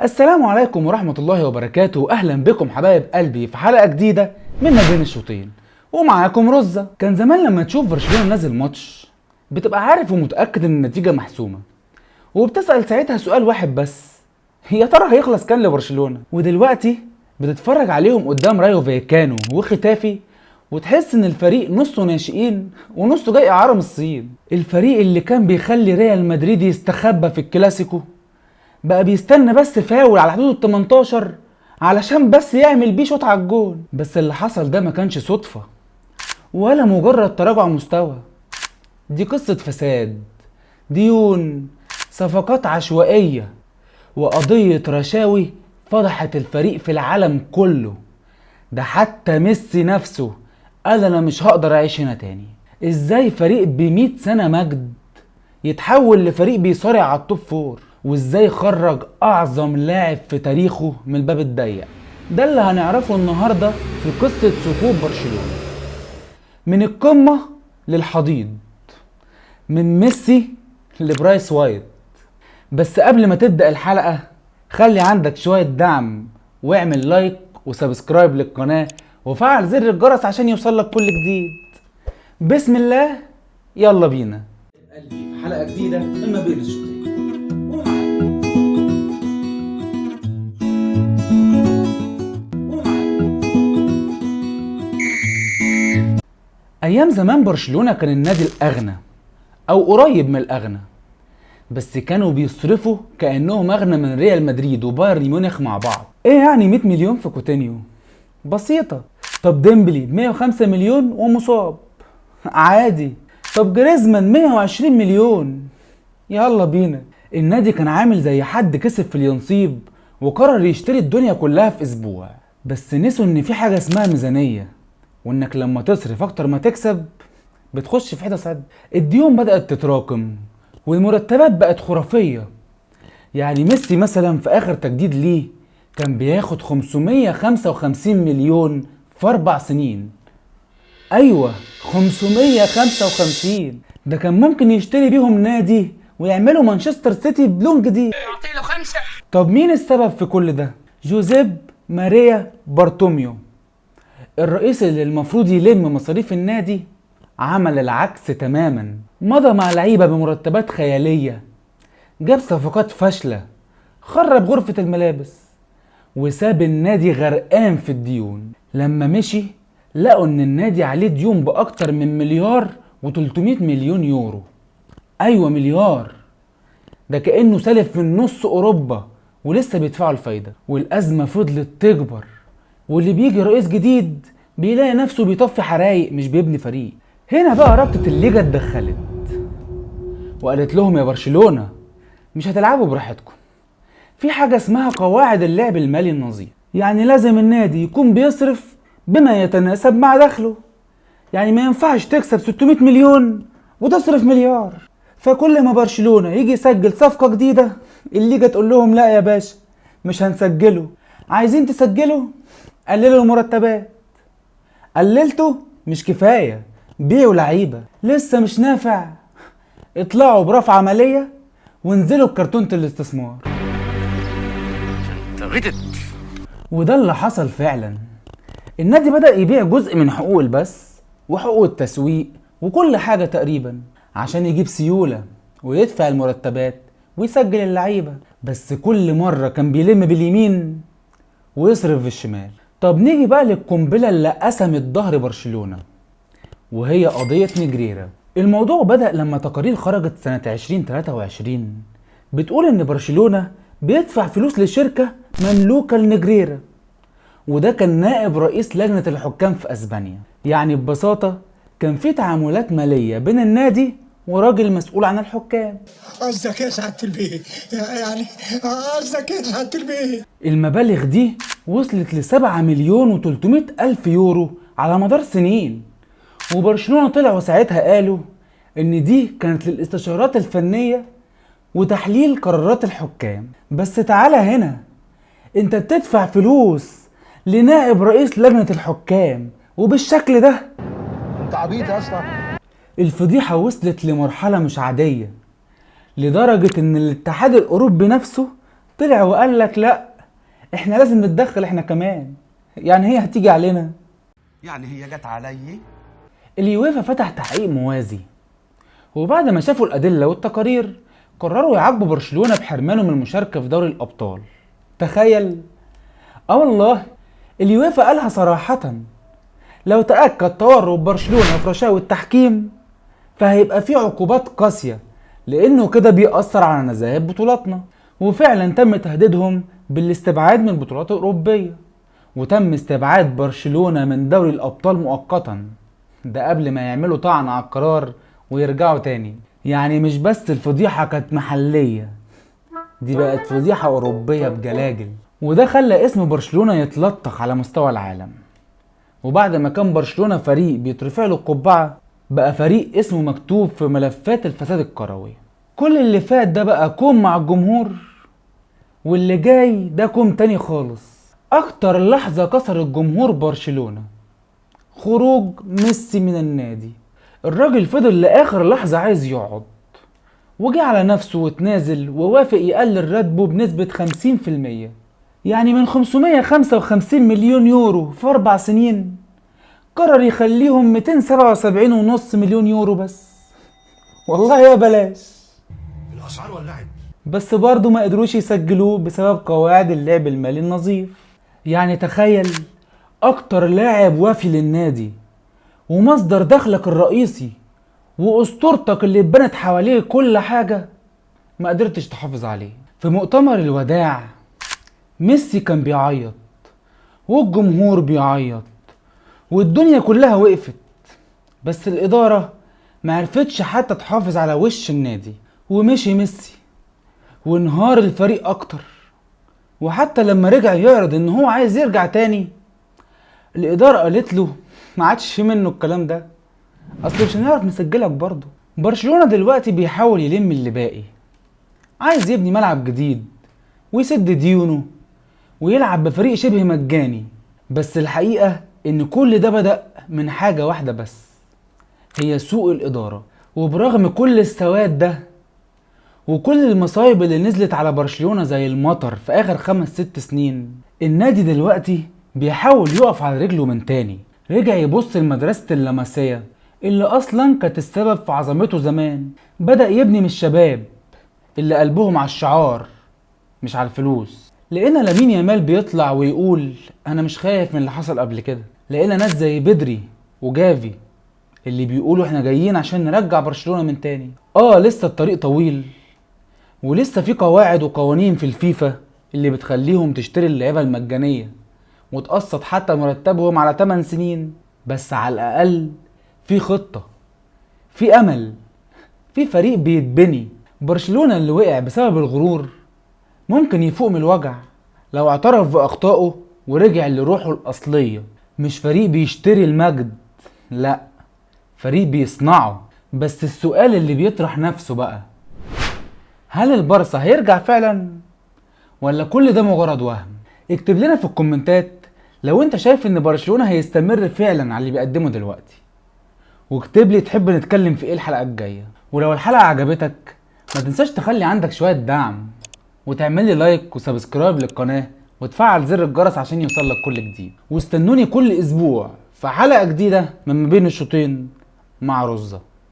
السلام عليكم ورحمة الله وبركاته. أهلا بكم حبايب قلبي في حلقة جديدة من ما بين الشوطين، ومعاكم رزة. كان زمان لما تشوف برشلونة نازل ماتش بتبقى عارف ومتأكد ان النتيجة محسومة، وبتسأل ساعتها سؤال واحد بس: يا ترى هيخلص كام لبرشلونة؟ ودلوقتي بتتفرج عليهم قدام رايو فايكانو وختافي وتحس ان الفريق نصه ناشئين ونصه جاي اعاره من الصين. الفريق اللي كان بيخلي ريال مدريد يستخبى في الكلاسيكو بقى بيستنى بس فاول على حدود ال 18 علشان بس يعمل بيه شوط على الجون. بس اللي حصل ده ما كانش صدفة ولا مجرد تراجع مستوى، دي قصة فساد، ديون، صفقات عشوائية، وقضية رشاوي فضحت الفريق في العالم كله. ده حتى ميسي نفسه قال انا مش هقدر اعيش هنا تاني. ازاي فريق ب100 سنة مجد يتحول لفريق بيصارع على التوب فور؟ وازاي خرج اعظم لاعب في تاريخه من الباب الضيق؟ ده اللي هنعرفه النهارده في قصة سقوط برشلونة، من القمة للحضيض، من ميسي لبرايس وايت. بس قبل ما تبدأ الحلقة خلي عندك شوية دعم واعمل لايك وسبسكرايب للقناة وفعل زر الجرس عشان يوصلك كل جديد. بسم الله، يلا بينا قلبي في حلقة جديدة من ما بين الشوطين. ايام زمان برشلونة كان النادي الاغنى او قريب من الاغنى، بس كانوا بيصرفوا كانهم اغنى من ريال مدريد وبايرن ميونخ مع بعض. ايه يعني 100 مليون في كوتينيو؟ بسيطة. طب ديمبلي ب 105 مليون ومصاب، عادي. طب جريزمان 120 مليون، يلا بينا. النادي كان عامل زي حد كسب في الينصيب وقرر يشتري الدنيا كلها في اسبوع. بس نسوا ان في حاجة اسمها ميزانية، وانك لما تصرف اكتر ما تكسب بتخش في حته سد. الديون بدأت تتراكم والمرتبات بقت خرافية. يعني ميسي مثلا في اخر تجديد ليه كان بياخد 555 مليون في 4 سنين. ايوه 555، ده كان ممكن يشتري بيهم نادي ويعملوا مانشستر سيتي بلون جديد. اعطيله 5. طب مين السبب في كل ده؟ جوزيب ماريا بارتوميو، الرئيس اللي المفروض يلم مصاريف النادي، عمل العكس تماما. مضى مع لعيبة بمرتبات خيالية، جاب صفقات فاشلة، خرب غرفة الملابس، وساب النادي غرقان في الديون. لما مشي لقوا ان النادي عليه ديون باكتر من مليار و300 مليون يورو. ايوه مليار، ده كأنه سالف من نص اوروبا ولسه بيدفعوا الفايدة. والازمة فضلت تكبر، واللي بيجي رئيس جديد بيلاقي نفسه بيطفي حرايق مش بيبني فريق. هنا بقى رابطة الليجا اتدخلت وقالت لهم يا برشلونة مش هتلعبوا براحتكم، في حاجة اسمها قواعد اللعب المالي النظيف. يعني لازم النادي يكون بيصرف بما يتناسب مع دخله. يعني ما ينفعش تكسب 600 مليون وتصرف مليار. فكل ما برشلونة يجي يسجل صفقة جديدة الليجا تقول لهم لا يا باشا مش هنسجله. عايزين تسجلوا قللوا المرتبات، قللتوا مش كفاية بيعوا لعيبة، لسه مش نافع اطلعوا برفع عملية وانزلوا بكرتونة الاستثمار. انت غدت. وده اللي حصل فعلا. النادي بدأ يبيع جزء من حقوق البث وحقوق التسويق وكل حاجة تقريبا عشان يجيب سيولة ويدفع المرتبات ويسجل اللعيبة. بس كل مرة كان بيلم باليمين ويصرف بالشمال. طب نيجي بقى للقنبلة اللي قسمت ظهر برشلونة، وهي قضية نجريرة. الموضوع بدأ لما تقارير خرجت سنة 2023 بتقول ان برشلونة بيدفع فلوس لشركة مملوكة لنجريرة، وده كان نائب رئيس لجنة الحكام في اسبانيا. يعني ببساطة كان في تعاملات مالية بين النادي وراجل مسؤول عن الحكام. قصدك يا سعادة البيه؟ يعني قصدك يا سعادة البيه؟ المبالغ دي وصلت ل7 مليون و300 ألف يورو على مدار سنين. وبرشلونة طلعوا ساعتها قالوا ان دي كانت للاستشارات الفنية وتحليل قرارات الحكام. بس تعالى هنا، انت بتدفع فلوس لنائب رئيس لجنة الحكام وبالشكل ده؟ انت عبيط يا اسطى. الفضيحة وصلت لمرحلة مش عادية، لدرجة ان الاتحاد الاوروبي نفسه طلع وقال لك لا، احنا لازم نتدخل احنا كمان، يعني هي هتيجي علينا؟ يعني هي جت علي؟ اليويفا فتح تحقيق موازي، وبعد ما شافوا الأدلة والتقارير قرروا يعاقبوا برشلونة بحرمانه من المشاركة في دوري الأبطال. تخيل. والله اليويفا قالها صراحة، لو تأكد تورط برشلونة في رشاوى التحكيم فهيبقى في عقوبات قاسية، لأنه كده بيأثر على نزاهة بطولاتنا. وفعلا تم تهديدهم بالاستبعاد من البطولات الأوروبية، وتم استبعاد برشلونة من دوري الأبطال مؤقتا، ده قبل ما يعملوا طعن على القرار ويرجعوا تاني. يعني مش بس الفضيحة كانت محلية، دي بقت فضيحة أوروبية بجلاجل، وده خلى اسم برشلونة يتلطخ على مستوى العالم. وبعد ما كان برشلونة فريق بيترفع له القبعة، بقى فريق اسمه مكتوب في ملفات الفساد الكروي. كل اللي فات ده بقى كوم مع الجمهور، واللي جاي ده كوم تاني خالص. اكتر لحظة كسر الجمهور برشلونة خروج ميسي من النادي. الراجل فضل لاخر لحظة عايز يقعد، وجه على نفسه وتنازل ووافق يقلل راتبه بنسبة 50%، يعني من 555 مليون يورو في 4 سنين قرر يخليهم 277.5 مليون يورو بس. والله يا بلاش. الاسعار ولعت. بس برضه ما قدروش يسجلوه بسبب قواعد اللعب المالي النظيف. يعني تخيل، اكتر لاعب وافي للنادي ومصدر دخلك الرئيسي واسطورتك اللي اتبنت حواليه كل حاجة ما قدرتش تحافظ عليه. في مؤتمر الوداع ميسي كان بيعيط والجمهور بيعيط والدنيا كلها وقفت، بس الإدارة معرفتش حتى تحافظ على وش النادي، ومشي ميسي وانهار الفريق اكتر. وحتى لما رجع يعرض ان هو عايز يرجع تاني، الإدارة قالت له ما عادش في منه الكلام ده، اصل مش هنعرف نسجلك برضه. برشلونة دلوقتي بيحاول يلم اللي باقي، عايز يبني ملعب جديد ويسد ديونه ويلعب بفريق شبه مجاني. بس الحقيقة ان كل ده بدأ من حاجة واحدة بس، هي سوء الإدارة. وبرغم كل السواد ده وكل المصايب اللي نزلت على برشلونة زي المطر في آخر 5-6 سنين، النادي دلوقتي بيحاول يقف على رجله من تاني. رجع يبص لمدرسة اللمسية اللي أصلا كانت السبب في عظمته زمان. بدأ يبني من الشباب اللي قلبهم على الشعار مش على الفلوس. لقينا لامين يامال بيطلع ويقول أنا مش خايف من اللي حصل قبل كده. لقينا ناس زي بدري وجافي اللي بيقولوا احنا جايين عشان نرجع برشلونة من تاني. لسه الطريق طويل، ولسه في قواعد وقوانين في الفيفا اللي بتخليهم تشتري اللعيبة المجانية وتقسط حتى مرتبهم على 8 سنين، بس على الأقل في خطة، في أمل، في فريق بيتبني. برشلونة اللي وقع بسبب الغرور ممكن يفوق من الوجع لو اعترف بأخطائه ورجع لروحه الأصلية. مش فريق بيشتري المجد، لا، فريق بيصنعه. بس السؤال اللي بيطرح نفسه بقى، هل البارسا هيرجع فعلا ولا كل ده مجرد وهم؟ اكتب لنا في الكومنتات لو انت شايف ان برشلونة هيستمر فعلا على اللي بيقدمه دلوقتي، واكتب لي تحب نتكلم في ايه الحلقة الجاية. ولو الحلقة عجبتك ما تنساش تخلي عندك شوية دعم وتعمل لي لايك وسبسكرايب للقناة وتفعل زر الجرس عشان يوصلك كل جديد. واستنوني كل اسبوع في حلقة جديدة من ما بين الشوطين مع رزة.